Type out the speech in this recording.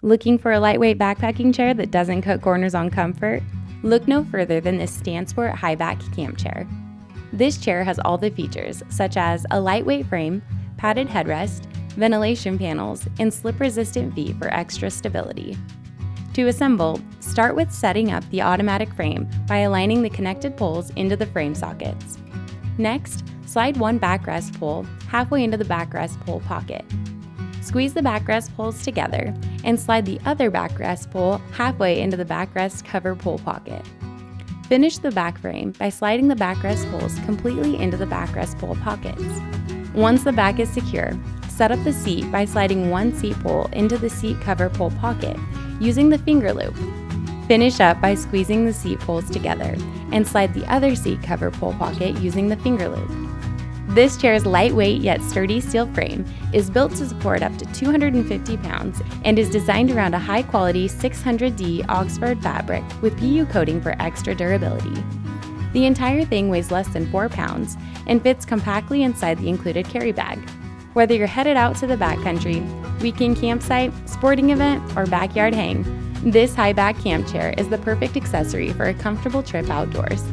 Looking for a lightweight backpacking chair that doesn't cut corners on comfort? Look no further than this Stansport high back camp chair. This chair has all the features, such as a lightweight frame, padded headrest, ventilation panels, and slip-resistant feet for extra stability. To assemble, start with setting up the automatic frame by aligning the connected poles into the frame sockets. Next, slide one backrest pole halfway into the backrest pole pocket. Squeeze the backrest poles together and slide the other backrest pole halfway into the backrest cover pole pocket. Finish the back frame by sliding the backrest poles completely into the backrest pole pockets. Once the back is secure, set up the seat by sliding one seat pole into the seat cover pole pocket using the finger loop. Finish up by squeezing the seat poles together and slide the other seat cover pole pocket using the finger loop. This chair's lightweight yet sturdy steel frame is built to support up to 250 pounds and is designed around a high-quality 600D Oxford fabric with PU coating for extra durability. The entire thing weighs less than 4 pounds and fits compactly inside the included carry bag. Whether you're headed out to the backcountry, weekend campsite, sporting event, or backyard hang, this high-back camp chair is the perfect accessory for a comfortable trip outdoors.